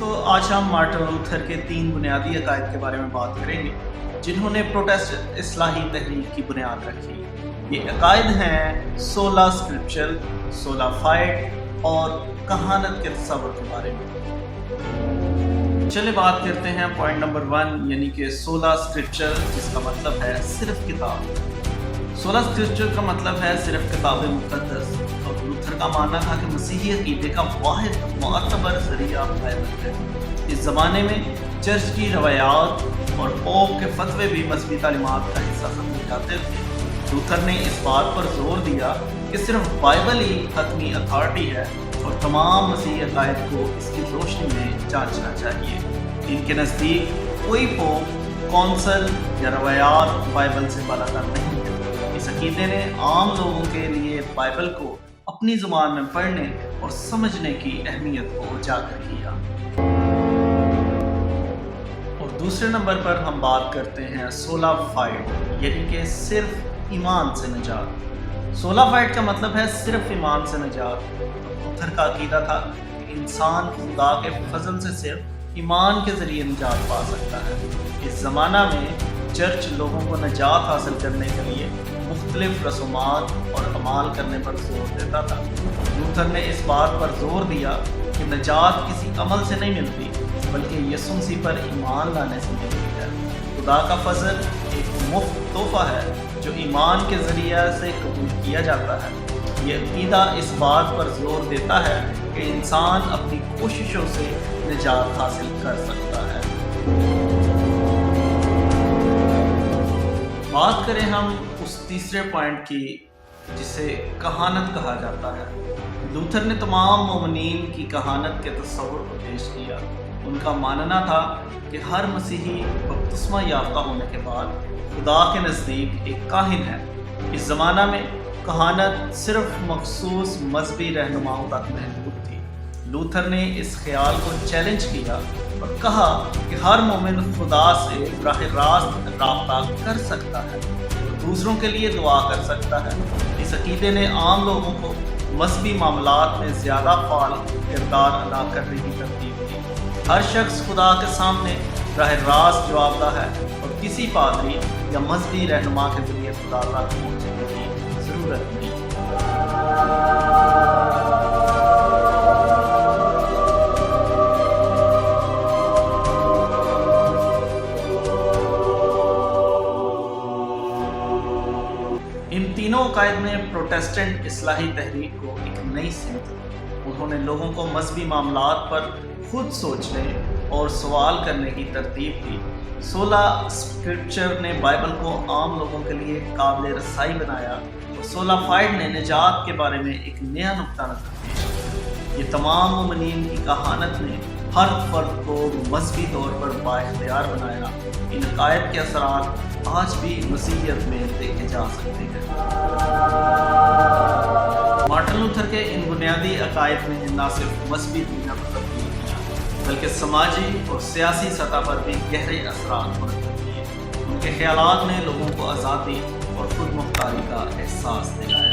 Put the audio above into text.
تو آج ہم مارٹن لوتھر کے 3 بنیادی عقائد کے بارے میں بات کریں گے جنہوں نے پروٹسٹ اصلاحی تحریک کی بنیاد رکھی۔ یہ عقائد ہیں سولا اسکرپچر، سولا فائڈ اور کہانت کے تصور کے بارے میں۔ چلے بات کرتے ہیں پوائنٹ نمبر 1 یعنی کہ سولا اسکرپچر، جس کا مطلب ہے صرف کتاب۔ سولا اسکرپچر کا مطلب ہے صرف کتاب مقدس، اور لوتھر کا ماننا تھا کہ مسیحی عقیدے کا واحد معتبر ذریعہ بائبل ہے۔ اس زمانے میں چرچ کی روایات اور پوپ کے فتوے بھی مذہبی تعلیمات کا حصہ سمجھے جاتے تھے۔ لوتھر نے اس بات پر زور دیا کہ صرف بائبل ہی حتمی اتھارٹی ہے اور تمام مسیحی عقائد کو اس کی روشنی میں جانچنا چاہیے۔ ان کے نزدیک کوئی پوپ، کونسل یا روایات بائبل سے بالاتر نہیں ہے۔ اس عقیدے نے عام لوگوں کے لیے بائبل کو اپنی زبان میں پڑھنے اور سمجھنے کی اہمیت کو اجاگر کیا۔ اور دوسرے نمبر پر ہم بات کرتے ہیں سولا فائڈ یعنی کہ صرف ایمان سے نجات۔ سولا فائڈ کا مطلب ہے صرف ایمان سے نجات۔ لوتھر کا عقیدہ تھا کہ انسان خدا کے فضل سے صرف ایمان کے ذریعے نجات پا سکتا ہے۔ اس زمانہ میں چرچ لوگوں کو نجات حاصل کرنے کے لیے مختلف رسومات اور اعمال کرنے پر زور دیتا تھا۔ لوتھر نے اس بات پر زور دیا کہ نجات کسی عمل سے نہیں ملتی بلکہ یسوع مسیح پر ایمان لانے سے ملتی ہے۔ خدا کا فضل ایک مفت تحفہ ہے جو ایمان کے ذریعے سے قبول کیا جاتا ہے۔ یہ عقیدہ اس بات پر زور دیتا ہے کہ انسان اپنی کوششوں سے نجات حاصل کر سکتا ہے۔ بات کریں ہم اس تیسرے پوائنٹ کی جسے کہانت کہا جاتا ہے۔ لوتھر نے تمام مومنین کی کہانت کے تصور کو پیش کیا۔ ان کا ماننا تھا کہ ہر مسیحی بپتسمہ یافتہ ہونے کے بعد خدا کے نزدیک ایک کاہن ہے۔ اس زمانہ میں کہانت صرف مخصوص مذہبی رہنماؤں تک محدود تھی۔ لوتھر نے اس خیال کو چیلنج کیا اور کہا کہ ہر مومن خدا سے براہ راست رابطہ کر سکتا ہے اور دوسروں کے لیے دعا کر سکتا ہے۔ اس عقیدے نے عام لوگوں کو مذہبی معاملات میں زیادہ فعال کردار ادا کرنے کی ترغیب دی۔ ہر شخص خدا کے سامنے براہ راست جواب دہ ہے اور کسی پادری یا مذہبی رہنما کے ذریعے خدا تک پہنچنے کی ضرورت نہیں۔ ان تینوں عقائد نے پروٹسٹنٹ اصلاحی تحریک کو ایک نئی سمت دی۔ انہوں نے لوگوں کو مذہبی معاملات پر خود سوچنے اور سوال کرنے کی ترتیب دی۔ سولا اسکرپچر نے بائبل کو عام لوگوں کے لیے قابل رسائی بنایا اور سولا فائڈ نے نجات کے بارے میں ایک نیا نقطہ نظر پیش کیا۔ یہ تمام مومنین کی کہانت نے ہر فرد کو مذہبی طور پر بااختیار بنایا۔ ان عقائد کے اثرات آج بھی مسیحیت میں دیکھے جا سکتے ہیں۔ مارٹن لوتھر کے ان بنیادی عقائد نے نہ صرف مذہبی دنیا کو تبدیل کیا بلکہ سماجی اور سیاسی سطح پر بھی گہرے اثرات مرتب کیے۔ ان کے خیالات نے لوگوں کو آزادی اور خود مختاری کا احساس دلایا۔